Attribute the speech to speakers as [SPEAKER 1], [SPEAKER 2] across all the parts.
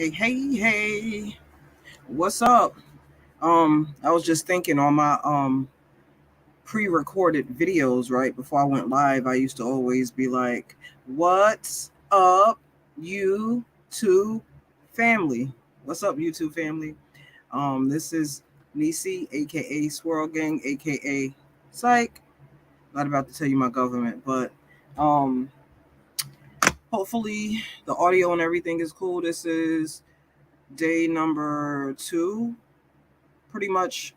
[SPEAKER 1] Hey. What's up? I was just thinking on my pre-recorded videos, right? Before I went live, I used to always be like, "What's up, YouTube family? What's up, YouTube family?" This is Nisi, aka Swirl Gang, aka Psych. Not about to tell you my government, but um hopefully the audio and everything is cool. This is day number 2, pretty much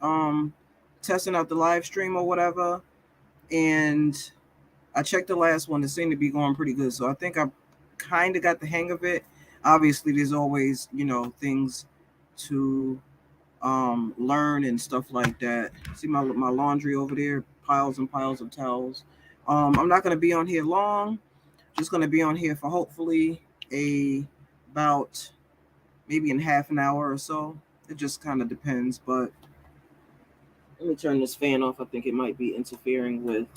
[SPEAKER 1] testing out the live stream or whatever. And I checked the last one. It seemed to be going pretty good. So I think I kind of got the hang of it. Obviously, there's always, things to learn and stuff like that. See my laundry over there, piles and piles of towels. I'm not going to be on here long. Just going to be on here for hopefully a about maybe in half an hour or so. It just kind of depends. But let me turn this fan off. I think it might be interfering with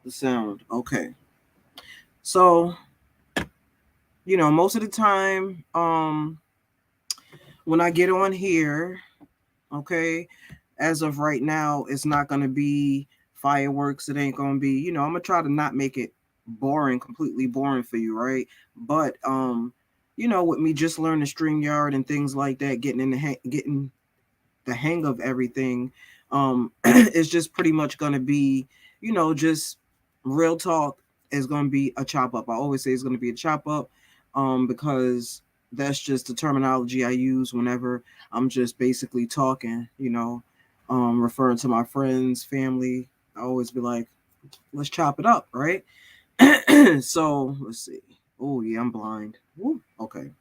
[SPEAKER 1] the sound. Okay. So, most of the time, when I get on here, okay, as of right now, it's not going to be fireworks. It ain't going to be, I'm going to try to not make it boring, completely boring for you, right? But, with me just learning StreamYard and things like that, getting the hang of everything, it's just pretty much going to be, just real talk is going to be a chop up. I always say it's going to be a chop up, because that's just the terminology I use whenever I'm just basically talking, referring to my friends, family. I always be like, let's chop it up, right? So let's see. Oh yeah, I'm blind. Woo. Okay.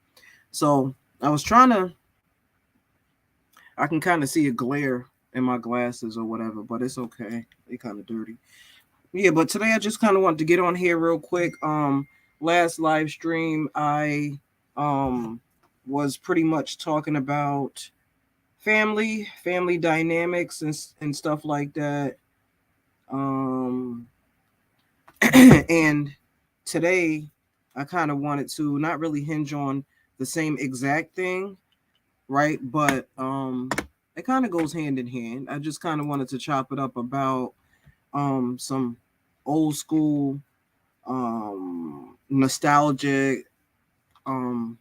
[SPEAKER 1] So I was trying to I can kind of see a glare in my glasses or whatever, but it's okay. They kind of dirty. Yeah, but today I just kind of wanted to get on here real quick. Last live stream I um was pretty much talking about family dynamics and stuff like that. Um, and today I kind of wanted to not really hinge on the same exact thing, right? But it kind of goes hand in hand. I just kind of wanted to chop it up about some old school nostalgic, um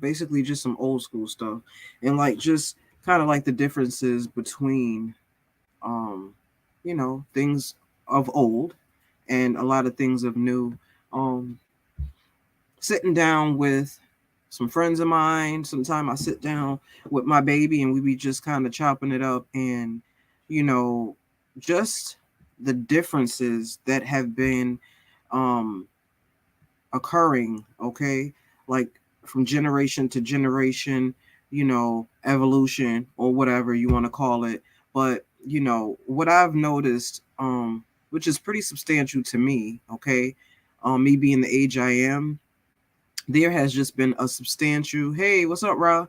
[SPEAKER 1] basically just some old school stuff, and like just kind of like the differences between um things of old and a lot of things of new. um Sitting down with some friends of mine. Sometimes I sit down with my baby and we be just kind of chopping it up, and you know, just the differences that have been um occurring, okay? Like from generation to generation, evolution or whatever you want to call it. But, what I've noticed, which is pretty substantial to me, okay? Me being the age I am, there has just been a substantial, hey, what's up, Ra?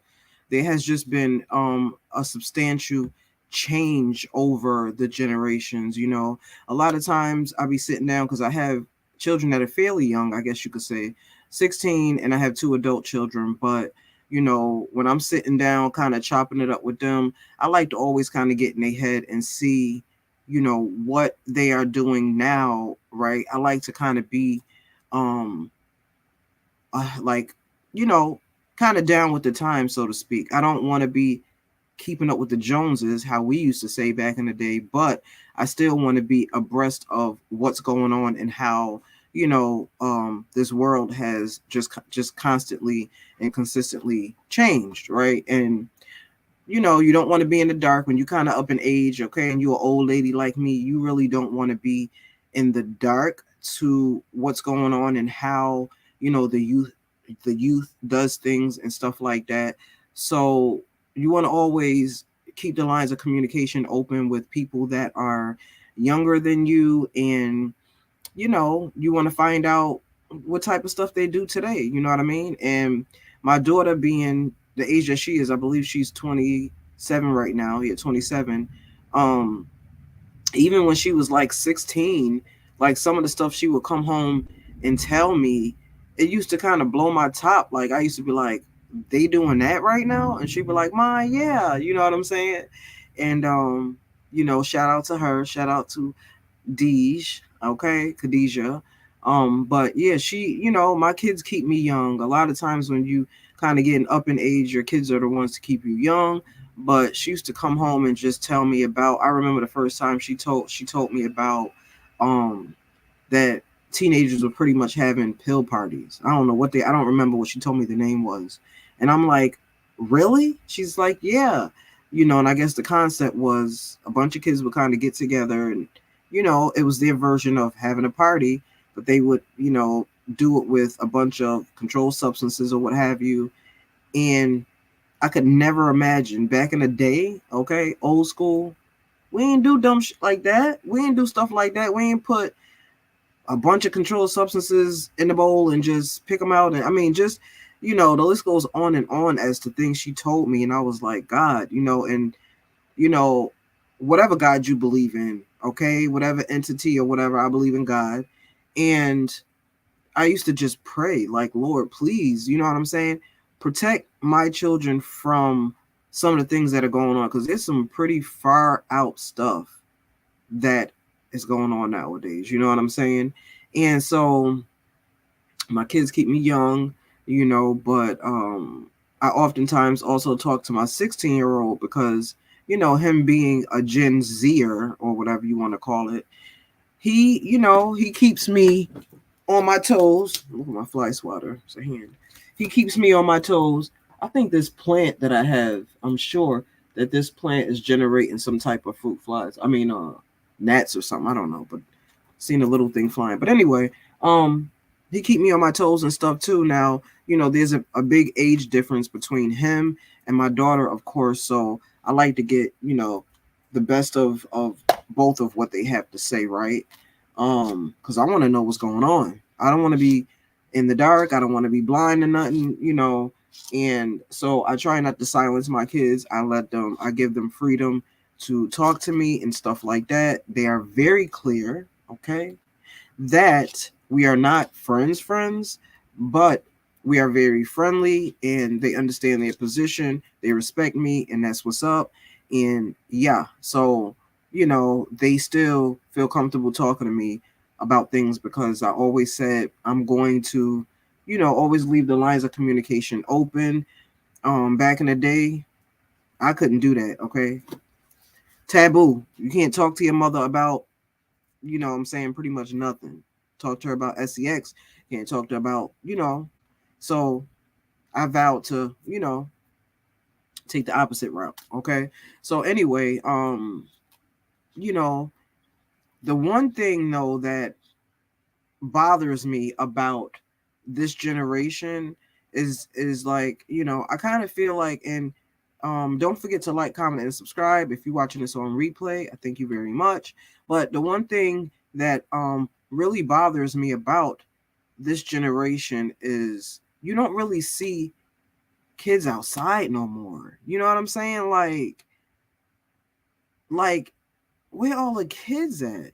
[SPEAKER 1] There has just been a substantial change over the generations. A lot of times I be sitting down because I have children that are fairly young, I guess you could say 16, and I have two adult children. But when I'm sitting down kind of chopping it up with them, I like to always kind of get in their head and see what they are doing now, right? I like to kind of be um like you know kind of down with the time, so to speak. I don't want to be keeping up with the Joneses, how we used to say back in the day, but I still want to be abreast of what's going on and how this world has just constantly and consistently changed, right? And you don't want to be in the dark when you kind of up in age, okay, and you're an old lady like me. You really don't want to be in the dark to what's going on and how the youth does things and stuff like that. So you want to always keep the lines of communication open with people that are younger than you, and you want to find out what type of stuff they do today, you know what I mean? And my daughter, being the age that she is, I believe she's 27 right now. Yeah, 27. um Even when she was like 16, like some of the stuff she would come home and tell me, it used to kind of blow my top. Like I used to be like, they doing that right now? And she'd be like, "Ma, yeah," you know what I'm saying? And shout out to her, shout out to Deej, okay, Khadijah. But yeah, she, my kids keep me young. A lot of times when you kind of getting up in age, your kids are the ones to keep you young. But she used to come home and just tell me about. I remember the first time she told me about um that teenagers were pretty much having pill parties. I don't remember what she told me the name was. And I'm like, really? She's like, yeah. And I guess the concept was a bunch of kids would kind of get together and, it was their version of having a party, but they would, do it with a bunch of controlled substances or what have you. And I could never imagine back in the day, okay, old school, we ain't do dumb shit like that. We ain't do stuff like that. We ain't put a bunch of controlled substances in the bowl and just pick them out. And I mean, just, the list goes on as to things she told me. And I was like, God, and, you know, whatever God you believe in, okay, whatever entity or whatever, I believe in God. And I used to just pray, like, Lord, please, you know what I'm saying? Protect my children from some of the things that are going on, because there's some pretty far out stuff that is going on nowadays. You know what I'm saying? And so my kids keep me young, but I oftentimes also talk to my 16-year-old because, him being a Gen Zer or whatever you want to call it, he keeps me on my toes. Look at my fly swatter. It's a hand. He keeps me on my toes. I think this plant that I have, I'm sure that this plant is generating some type of fruit flies. I mean, gnats or something. I don't know, but seen a little thing flying. But anyway, um, he keep me on my toes and stuff too. Now, there's a big age difference between him and my daughter, of course. So I like to get, the best of both of what they have to say, right? Because I want to know what's going on. I don't want to be in the dark. I don't want to be blind to nothing. And so I try not to silence my kids. I give them freedom to talk to me and stuff like that. They are very clear, okay, that we are not friends, but we are very friendly and they understand their position. They respect me, and that's what's up. And yeah, so they still feel comfortable talking to me about things because I always said I'm going to, always leave the lines of communication open. Back in the day, I couldn't do that, okay? Taboo. You can't talk to your mother about, I'm saying, pretty much nothing. Talk to her about sex. Can't talk to her about, So I vowed to, take the opposite route. Okay. So anyway, you know, the one thing though that bothers me about this generation is like, I kind of feel like, and don't forget to like, comment, and subscribe if you're watching this on replay. I thank you very much. But the one thing that really bothers me about this generation is you don't really see kids outside no more. You know what I'm saying? Like where all the kids at?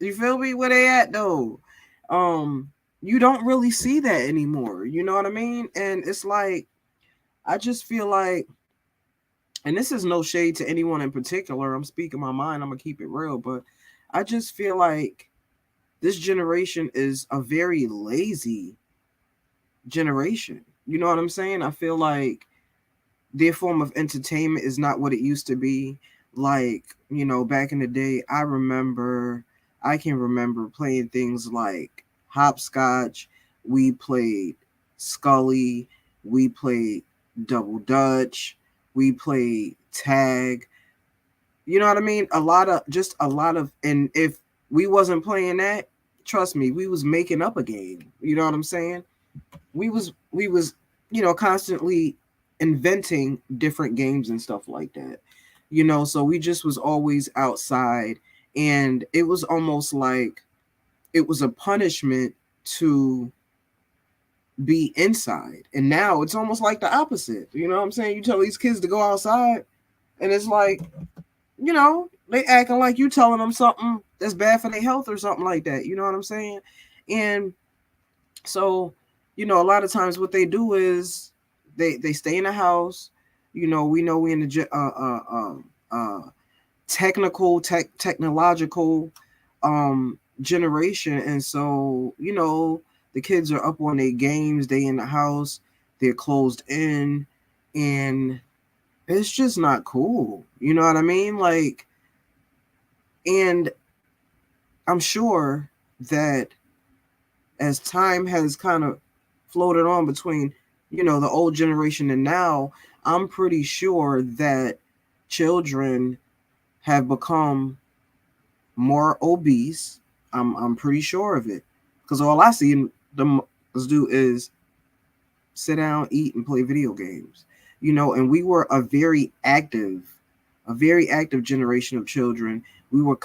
[SPEAKER 1] You feel me? Where they at though? Um, you don't really see that anymore. You know what I mean? And it's like I just feel like, and this is no shade to anyone in particular. I'm speaking my mind. I'm gonna keep it real, but I just feel like this generation is a very lazy generation. You know what I'm saying? I feel like their form of entertainment is not what it used to be. Like, back in the day, I can remember playing things like hopscotch. We played Scully. We played Double Dutch. We played tag. You know what I mean? A lot of, and if we wasn't playing that, trust me, we was making up a game. You know what I'm saying? We was constantly inventing different games and stuff like that. So we just was always outside, and it was almost like it was a punishment to be inside. And now it's almost like the opposite. You know what I'm saying? You tell these kids to go outside, and it's like, they acting like you telling them something that's bad for their health or something like that. You know what I'm saying? And so a lot of times what they do is they stay in the house. We know we in the technological generation, and so the kids are up on their games. They in the house, they're closed in, and it's just not cool. You know what I mean? Like, and I'm sure that as time has kind of floated on between, the old generation and now, I'm pretty sure that children have become more obese. I'm pretty sure of it, because all I see them do is sit down, eat, and play video games. And we were a very active generation of children. We were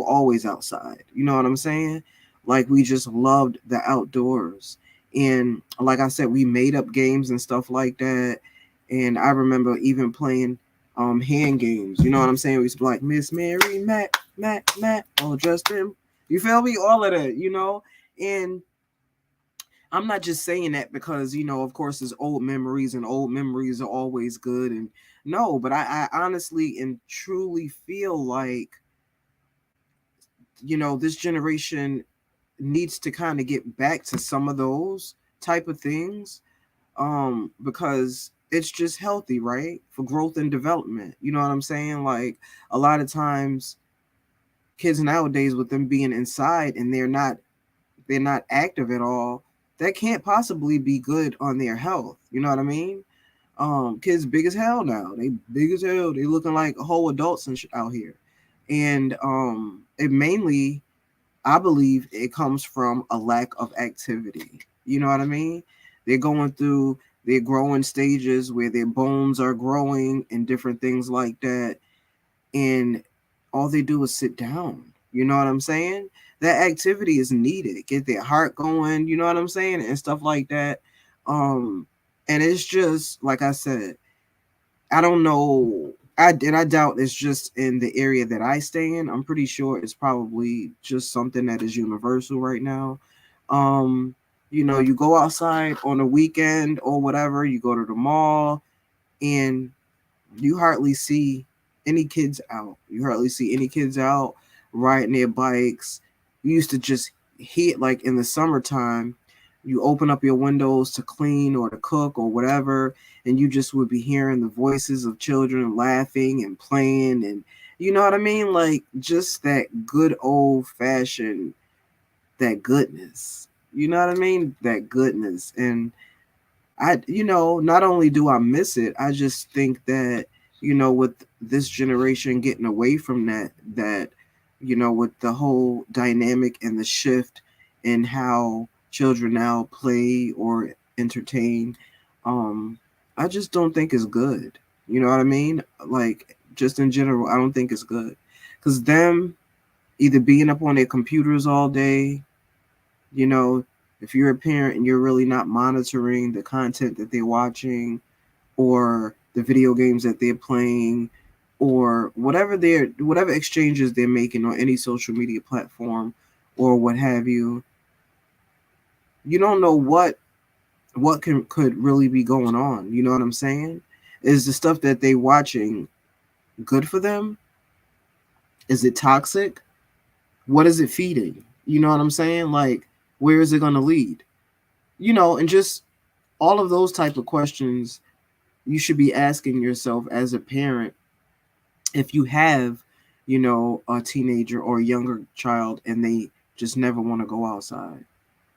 [SPEAKER 1] always outside. You know what I'm saying? Like, we just loved the outdoors. And like I said, we made up games and stuff like that. And I remember even playing hand games. You know what I'm saying? We used to be like Miss Mary, Matt, all dressed in. You feel me? All of that. And I'm not just saying that because, of course, it's old memories, and old memories are always good. And no, but I honestly and truly feel like, this generation needs to kind of get back to some of those type of things, because it's just healthy, right? For growth and development. You know what I'm saying? Like, a lot of times kids nowadays, with them being inside and they're not active at all, that can't possibly be good on their health. You know what I mean? Kids big as hell now. They big as hell. They looking like whole adults and shit out here. And it mainly, I believe, it comes from a lack of activity. You know what I mean? They're going through their growing stages where their bones are growing and different things like that. And all they do is sit down. You know what I'm saying? That activity is needed. Get their heart going, you know what I'm saying? And stuff like that. Um, and it's just like I said, I don't know. I doubt it's just in the area that I stay in. I'm pretty sure it's probably just something that is universal right now. Um, you go outside on a weekend or whatever, you go to the mall, and you hardly see any kids out. You hardly see any kids out riding their bikes. You used to just hit, like, in the summertime, you open up your windows to clean or to cook or whatever, and you just would be hearing the voices of children laughing and playing, and you know what I mean? Like, just that good old fashioned, that goodness. You know what I mean? That goodness. And not only do I miss it, I just think that, with this generation getting away from that, with the whole dynamic and the shift in how children now play or entertain, um, I just don't think it's good. You know what I mean? Like, just in general, I don't think it's good. Because them either being up on their computers all day, you know, if you're a parent and you're really not monitoring the content that they're watching, or the video games that they're playing, or whatever exchanges they're making on any social media platform or what have you, you don't know what could really be going on. You know what I'm saying? Is the stuff that they watching good for them? Is it toxic? What is it feeding? You know what I'm saying? Like, where is it going to lead? And just all of those type of questions you should be asking yourself as a parent, if you have, a teenager or a younger child and they just never want to go outside.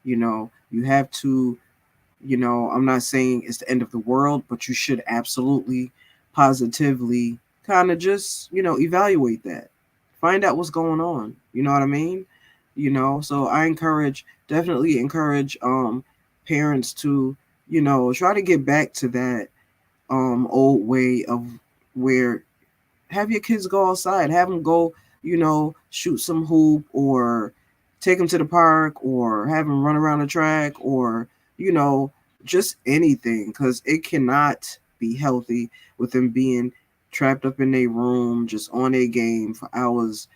[SPEAKER 1] You have to, I'm not saying it's the end of the world, but you should absolutely positively kind of just, evaluate that. Find out what's going on. You know what I mean? So I definitely encourage parents to, try to get back to that old way of where, have your kids go outside, have them go, shoot some hoop, or take them to the park, or have them run around the track, or you know just anything, because it cannot be healthy with them being trapped up in their room just on a game for hours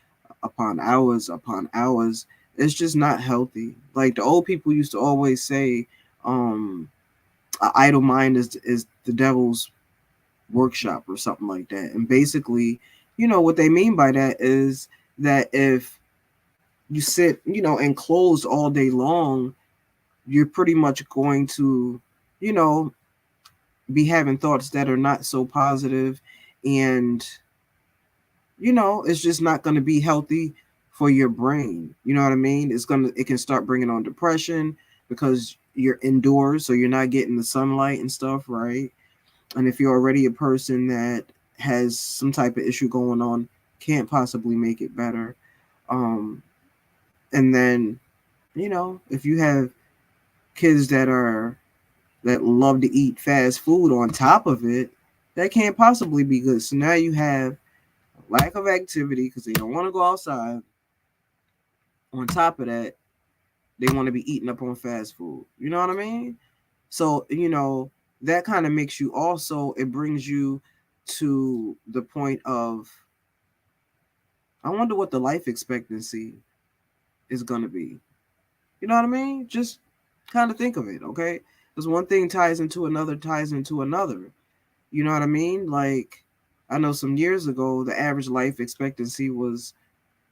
[SPEAKER 1] upon hours upon hours. It's just not healthy. Like the old people used to always say, An idle mind is the devil's workshop or something like that. And basically, what they mean by that is that if you sit, enclosed all day long, you're pretty much going to, you know, be having thoughts that are not so positive, and it's just not going to be healthy for your brain. You know what I mean? It can start bringing on depression because you're indoors, so you're not getting the sunlight and stuff, right? And if you're already a person that has some type of issue going on, can't possibly make it better. Um, and then, if you have kids that love to eat fast food on top of it, that can't possibly be good. So now you have lack of activity because they don't want to go outside. On top of that, they want to be eating up on fast food. You know what I mean? So, that kind of makes you also, it brings you to the point of, I wonder what the life expectancy is going to be. You know what I mean? Just kind of think of it, okay? Because one thing ties into another, ties into another. You know what I mean? Like, I know some years ago, the average life expectancy was,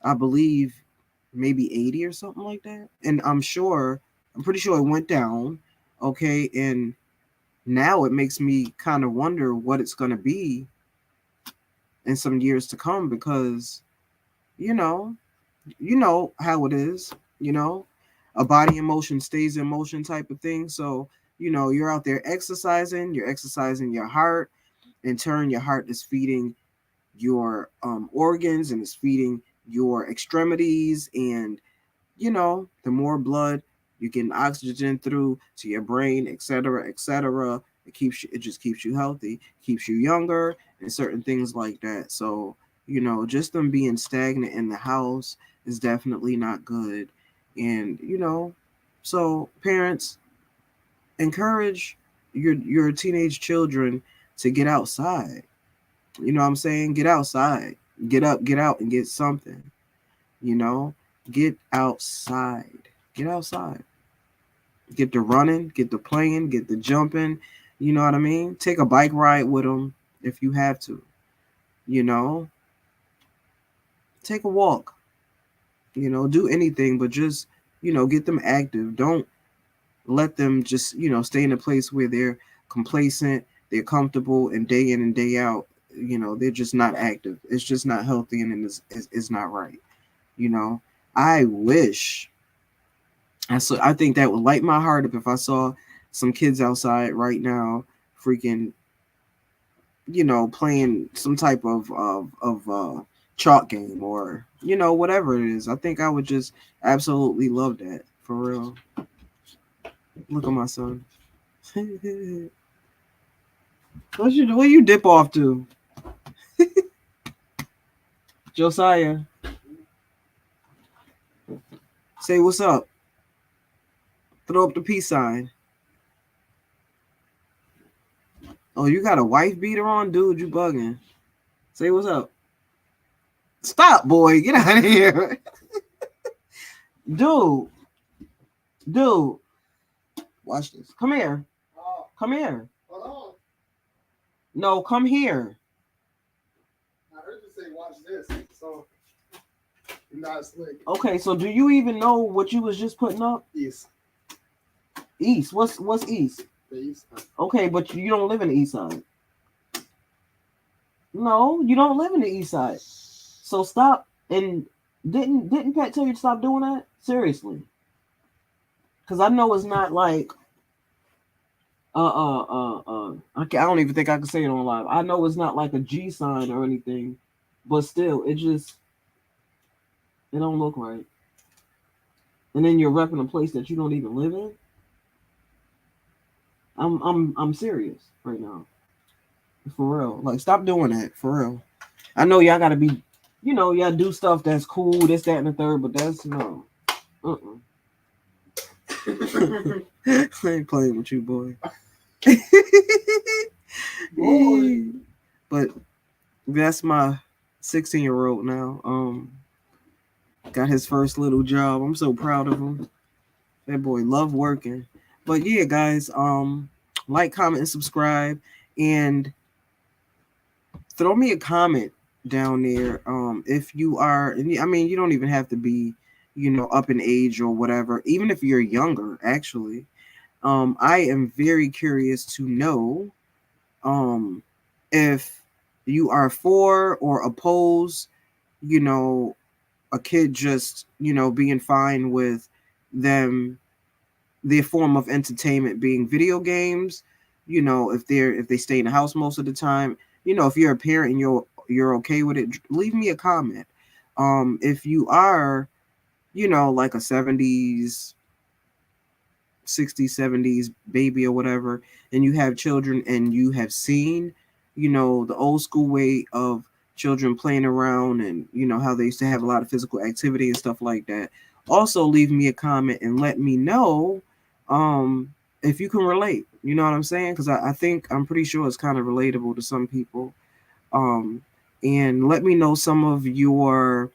[SPEAKER 1] I believe, maybe 80 or something like that. And I'm pretty sure it went down, okay? And now it makes me kind of wonder what it's going to be in some years to come because, you know, how it is, a body in motion stays in motion type of thing. So, you're out there exercising, you're exercising your heart. In turn, your heart is feeding your organs and it's feeding your extremities. And, the more blood you're getting oxygen through to your brain, etc., etc., it just keeps you healthy, keeps you younger, and certain things like that. So, just them being stagnant in the house is definitely not good. And, so parents, encourage your teenage children to get outside. You know what I'm saying? Get outside. Get up, get out and get something. You know? Get outside. Get outside. Get the running, get the playing, get the jumping. You know what I mean? Take a bike ride with them if you have to. You know? Take a walk. Do anything, but just, get them active. Don't let them just, stay in a place where they're complacent, they're comfortable, and day in and day out, they're just not active. It's just not healthy, and it's not right. I wish, I think that would light my heart up if I saw some kids outside right now, freaking, playing some type of chalk game or, whatever it is. I think I would just absolutely love that, for real. Look at my son. What you dip off to? Josiah. Say what's up. Throw up the peace sign. Oh, you got a wife beater on? Dude, you bugging. Say what's up. Stop, boy. Get out of here. Dude. Watch this. Come here. Come here.
[SPEAKER 2] Hold on.
[SPEAKER 1] No, come here.
[SPEAKER 2] I heard you say watch this, so you're not slick.
[SPEAKER 1] Okay, so do you even know what you was just putting up?
[SPEAKER 2] East.
[SPEAKER 1] East. What's east?
[SPEAKER 2] The east.
[SPEAKER 1] Okay, but you don't live in the east side. No, you don't live in the east side. So stop. And didn't Pat tell you to stop doing that? Seriously. Because I know it's not like I don't even think I can say it on live. I know it's not like a G sign or anything, but still, it don't look right. And then you're repping a place that you don't even live in. I'm serious right now. For real. Like, stop doing that. For real. I know y'all gotta be, y'all do stuff that's cool, this, that, and the third, but that's no. I ain't playing with you, boy. But that's my 16-year-old now. Got his first little job. I'm so proud of him. That boy love working. But yeah, guys, like, comment, and subscribe, and throw me a comment down there. If you are, and I mean, you don't even have to be, up in age or whatever. Even if you're younger, actually, I am very curious to know, um, if you are for or oppose, you know, a kid just, being fine with them, their form of entertainment being video games. If they stay in the house most of the time. If you're a parent and you're okay with it, leave me a comment. If you are, like a 70s, 60s, 70s baby or whatever, and you have children and you have seen, the old school way of children playing around, and how they used to have a lot of physical activity and stuff like that, also leave me a comment and let me know, um if you can relate. You know what I'm saying? Because I think I'm pretty sure it's kind of relatable to some people. um and let me know some of your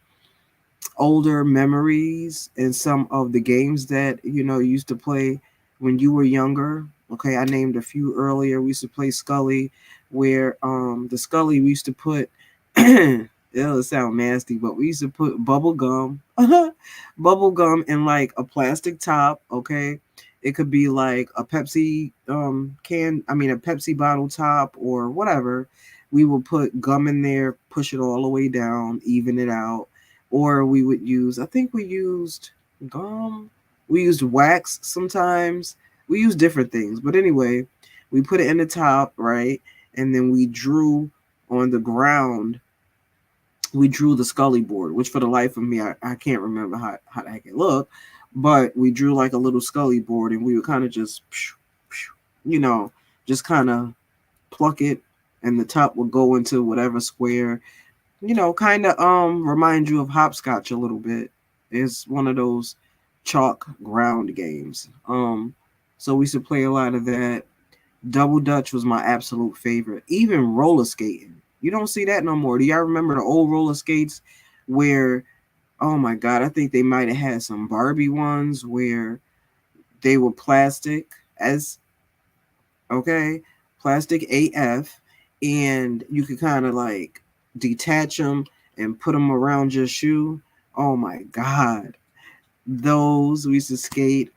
[SPEAKER 1] older memories and some of the games that you used to play when you were younger. Okay, I named a few earlier. We used to play Scully, where the Scully we used to put it'll sound nasty, but we used to put bubble gum bubble gum in like a plastic top. Okay, it could be like a Pepsi a Pepsi bottle top or whatever. We would put gum in there, push it all the way down, even it out. Or we would use, I think we used gum, we used wax sometimes, we used different things. But anyway, we put it in the top, right? And then we drew on the ground, we drew the Scully board, which for the life of me, I can't remember how the heck it looked. But we drew like a little Scully board, and we would kind of just, you know, just kind of pluck it, and the top would go into whatever square, kind of remind you of hopscotch a little bit. It's one of those chalk ground games. So we used to play a lot of that. Double Dutch was my absolute favorite. Even roller skating. You don't see that no more. Do y'all remember the old roller skates where, oh my God, I think they might have had some Barbie ones where they were plastic as, okay, plastic AF, and you could kind of like detach them and put them around your shoe. Oh my God, those we used to skate.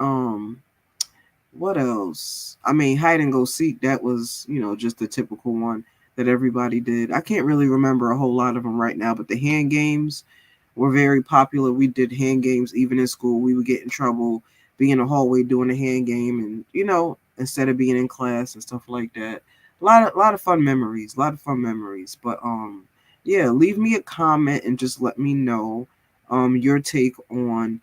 [SPEAKER 1] What else? I mean, hide and go seek. That was, just the typical one that everybody did. I can't really remember a whole lot of them right now, but the hand games were very popular. We did hand games even in school. We would get in trouble being in the hallway doing a hand game, and instead of being in class and stuff like that. A lot of fun memories. A lot of fun memories. But yeah, leave me a comment and just let me know your take on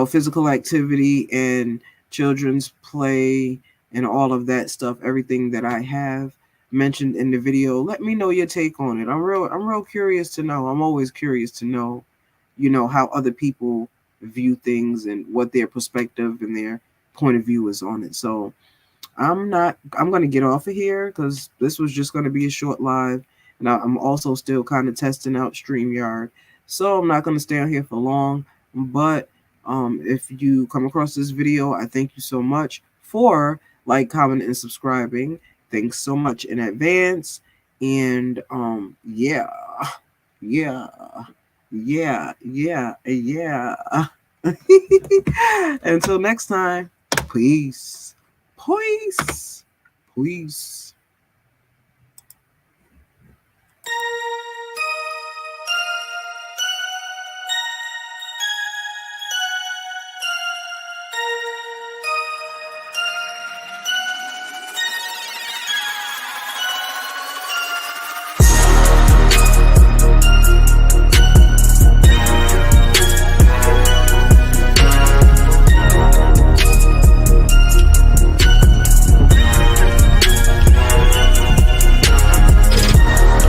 [SPEAKER 1] physical activity and children's play and all of that stuff, everything that I have mentioned in the video. Let me know your take on it. I'm real curious to know. I'm always curious to know, how other people view things and what their perspective and their point of view is on it. So I'm going to get off of here because this was just going to be a short live. And I'm also still kind of testing out StreamYard. So I'm not going to stay on here for long. But if you come across this video, I thank you so much for like, commenting, and subscribing. Thanks so much in advance. And yeah, yeah, yeah, yeah, yeah. Until next time, peace. Peace. Peace.